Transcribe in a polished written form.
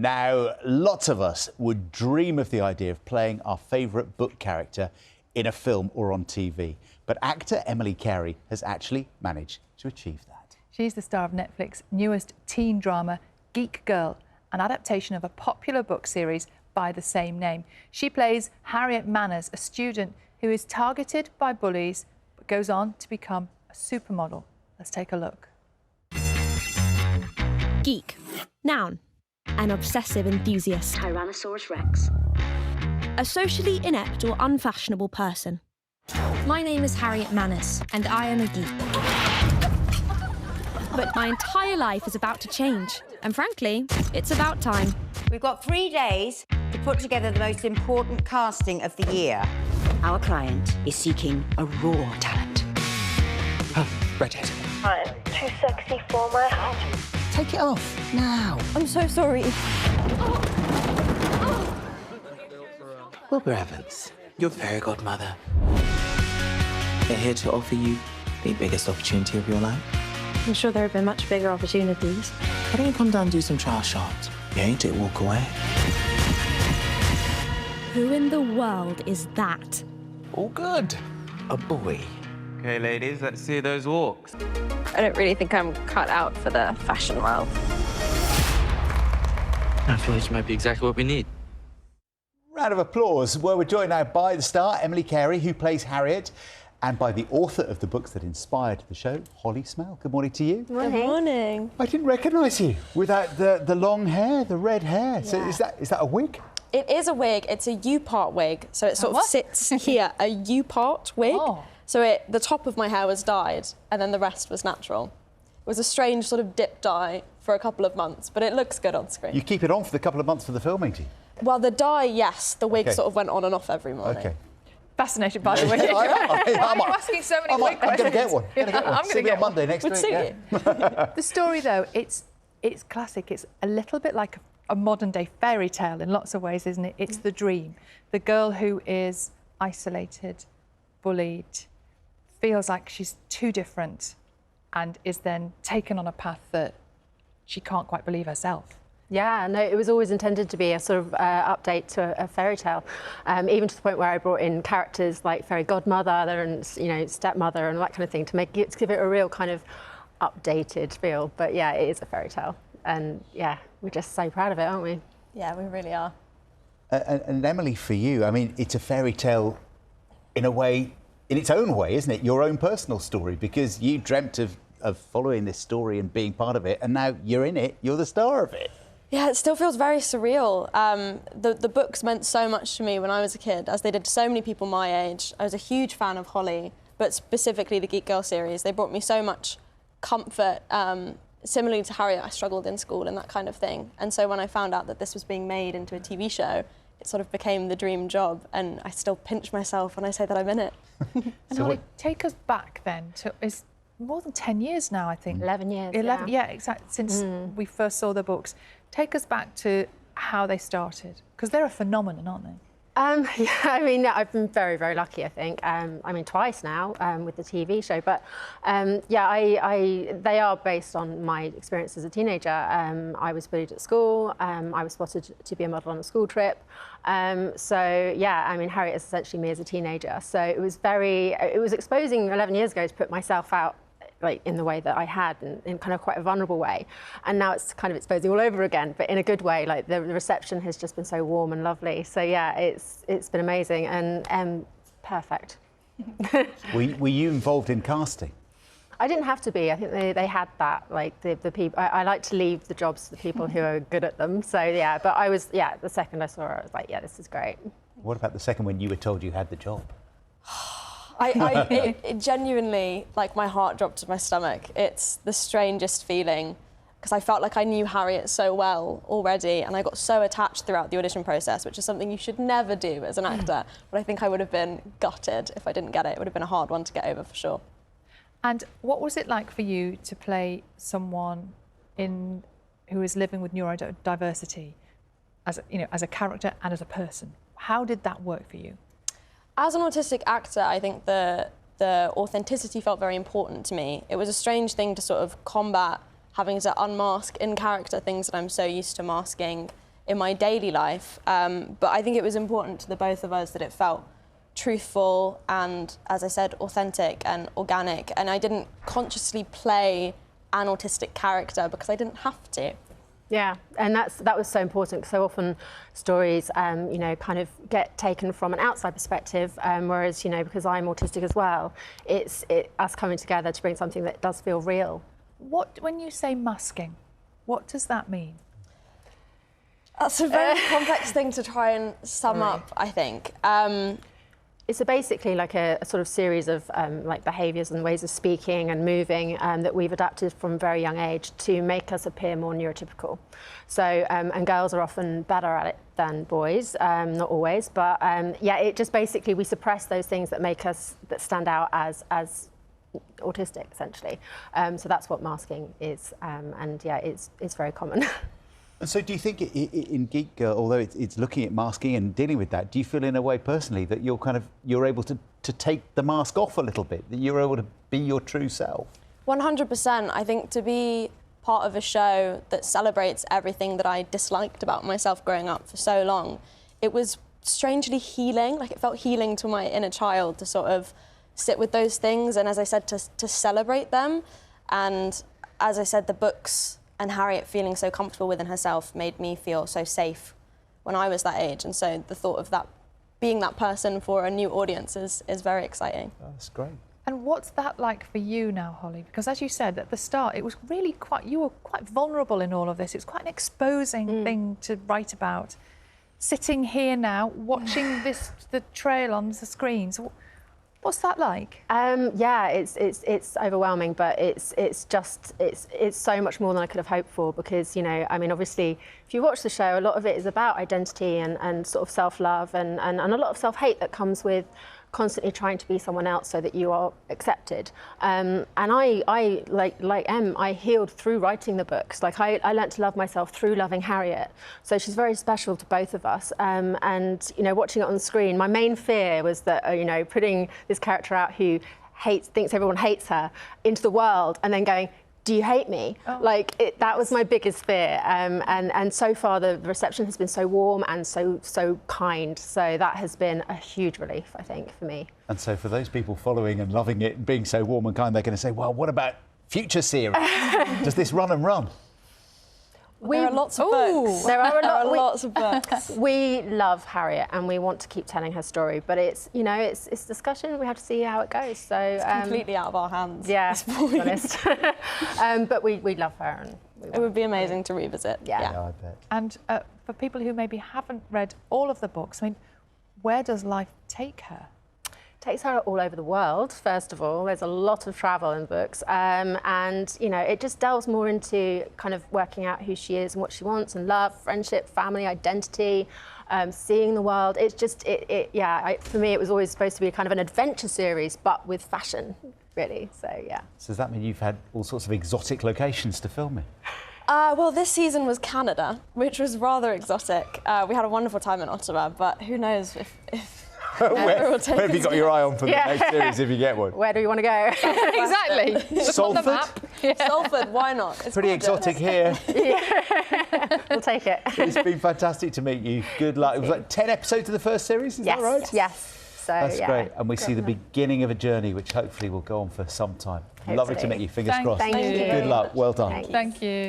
Now, lots of us would dream of the idea of playing our favourite book character in a film or on TV. But actor Emily Carey has actually managed to achieve that. She's the star of Netflix's newest teen drama, Geek, an adaptation of a popular book series by the same name. She plays Harriet Manners, a student who is targeted by bullies but goes on to become a supermodel. Let's take a look. Geek. Noun. An obsessive enthusiast. Tyrannosaurus Rex. A socially inept or unfashionable person. My name is Harriet Manners, and I am a geek. But my entire life is about to change. And frankly, it's about time. We've got 3 days to put together the most important casting of the year. Our client is seeking a raw talent. Oh, redhead. I'm too sexy for my husband. Take it off, now. I'm so sorry. Wilbur Evans, your fairy godmother. They're here to offer you the biggest opportunity of your life. I'm sure there have been much bigger opportunities. Why don't you come down and do some trial shots? You ain't it, walk away. Who in the world is that? All good. A boy. Okay, ladies, let's see those walks. I don't really think I'm cut out for the fashion world. I feel this might be exactly what we need. Round of applause. Well, we're joined now by the star, Emily Carey, who plays Harriet, and by the author of the books that inspired the show, Smale. Good morning to you. Good morning. I didn't recognise you without the long hair, the red hair. So is that a wig? It is a wig. It's a U-part wig, so it sort of sits here. A U-part wig. Oh. So the top of my hair was dyed, and then the rest was natural. It was a strange sort of dip dye for a couple of months, but it looks good on screen. You keep it on for the couple of months for the filming, do you? Well, the dye, yes. The wig sort of went on and off every morning. Okay. Fascinated by the wig. I am. Why are you asking so many wig questions? I'm going to get one. I'm going to get on Monday next Would week. suit Yeah. you. The story, though, it's classic. It's a little bit like a modern-day fairy tale in lots of ways, isn't it? It's the dream. The girl who is isolated, bullied, feels like she's too different and is then taken on a path that she can't quite believe herself. Yeah, no, it was always intended to be a sort of update to a fairy tale, even to the point where I brought in characters like fairy godmother and, you know, stepmother and that kind of thing to give it a real kind of updated feel. But yeah, it is a fairy tale, and yeah, we're just so proud of it, aren't we? Yeah, we really are. And Emily, for you, I mean, it's a fairy tale in a way, in its own way, isn't it? Your own personal story, because you dreamt of following this story and being part of it, and now you're in it, you're the star of it. Yeah, it still feels very surreal. The books meant so much to me when I was a kid, as they did to so many people my age. I was a huge fan of Holly, but specifically the Geek Girl series. They brought me so much comfort. Similarly to Harriet, I struggled in school and that kind of thing. And so when I found out that this was being made into a TV show, it sort of became the dream job, and I still pinch myself when I say that I'm in it. And Holly, take us back then to it's more than 10 years now, I think. 11 years. 11, yeah, exactly. Since we first saw the books. Take us back to how they started, because they're a phenomenon, aren't they? Yeah, I mean, I've been very, very lucky, I think. I mean, twice now with the TV show, but yeah, they are based on my experience as a teenager. I was bullied at school. I was spotted to be a model on a school trip. So yeah, I mean, Harriet is essentially me as a teenager. So it was exposing 11 years ago to put myself out like in the way that I had, in kind of quite a vulnerable way. And now it's kind of exposing all over again, but in a good way. Like the reception has just been so warm and lovely. So yeah, it's been amazing and perfect. Were you involved in casting? I didn't have to be. I think they had that. Like the people, I like to leave the jobs to the people who are good at them. So yeah, but I was, yeah, the second I saw her, I was like, yeah, this is great. What about the second when you were told you had the job? It genuinely, like, my heart dropped to my stomach. It's the strangest feeling, because I felt like I knew Harriet so well already, and I got so attached throughout the audition process, which is something you should never do as an actor. But I think I would have been gutted if I didn't get it. It would have been a hard one to get over, for sure. And what was it like for you to play someone who is living with neurodiversity, as a character and as a person? How did that work for you? As an autistic actor, I think the authenticity felt very important to me. It was a strange thing to sort of combat having to unmask in character things that I'm so used to masking in my daily life. But I think it was important to the both of us that it felt truthful and, as I said, authentic and organic. And I didn't consciously play an autistic character because I didn't have to. Yeah, and that was so important, because so often stories, you know, kind of get taken from an outside perspective, whereas, you know, because I'm autistic as well, it's us coming together to bring something that does feel real. When you say masking, what does that mean? That's a very complex thing to try and sum up, I think. It's basically like a sort of series of like behaviours and ways of speaking and moving that we've adapted from a very young age to make us appear more neurotypical. So, and girls are often better at it than boys, not always, but yeah, it just basically, we suppress those things that make us, that stand out as autistic, essentially. So that's what masking is, and yeah, it's very common. And so do you think in Geek, although it's looking at masking and dealing with that, do you feel in a way personally that you're able to take the mask off a little bit, that you're able to be your true self? 100%. I think to be part of a show that celebrates everything that I disliked about myself growing up for so long, it was strangely healing. Like, it felt healing to my inner child to sort of sit with those things and, as I said, to celebrate them. And as I said, the books and Harriet feeling so comfortable within herself made me feel so safe when I was that age. And so the thought of that, being that person for a new audience is very exciting. Oh, that's great. And what's that like for you now, Holly? Because as you said at the start, it was really you were quite vulnerable in all of this. It's quite an exposing thing to write about. Sitting here now, watching the trail on the screens, what's that like? Yeah, it's overwhelming, but it's so much more than I could have hoped for, because, you know, I mean, obviously, if you watch the show, a lot of it is about identity and sort of self-love and a lot of self-hate that comes with constantly trying to be someone else so that you are accepted. And I like Em, I healed through writing the books. Like, I learnt to love myself through loving Harriet. So she's very special to both of us. And, you know, watching it on screen, my main fear was that, you know, putting this character out who thinks everyone hates her into the world and then going, do you hate me? Oh. Like, that was my biggest fear. And so far the reception has been so warm and so kind. So that has been a huge relief, I think, for me. And so for those people following and loving it and being so warm and kind, they're going to say, well, what about future series? Does this run and run? There are lots of books. There are lots of books. We love Harriet and we want to keep telling her story, but it's, you know, it's discussion. We have to see how it goes. So it's completely out of our hands. Yeah, to be honest. But we love her, and it would be amazing to revisit. Yeah, I bet. And for people who maybe haven't read all of the books, I mean, where does life take her? Takes her all over the world, first of all. There's a lot of travel in books. And, you know, it just delves more into kind of working out who she is and what she wants, and love, friendship, family, identity, seeing the world. It's just, for me, it was always supposed to be kind of an adventure series, but with fashion, really. So, yeah. So does that mean you've had all sorts of exotic locations to film in? Well, this season was Canada, which was rather exotic. We had a wonderful time in Ottawa, but who knows if where have you got your eye on for the next series if you get one? Where do you want to go? Exactly. Salford? Yeah. Salford, why not? It's pretty gorgeous. Exotic here. We'll take it. It's been fantastic to meet you. Good luck. It was like 10 episodes of the first series, is that right? Yes. So, that's great. And we see the beginning of a journey which hopefully will go on for some time. Hopefully. Lovely to meet you. Fingers crossed. Thank you. Good luck. Well done. Thank you.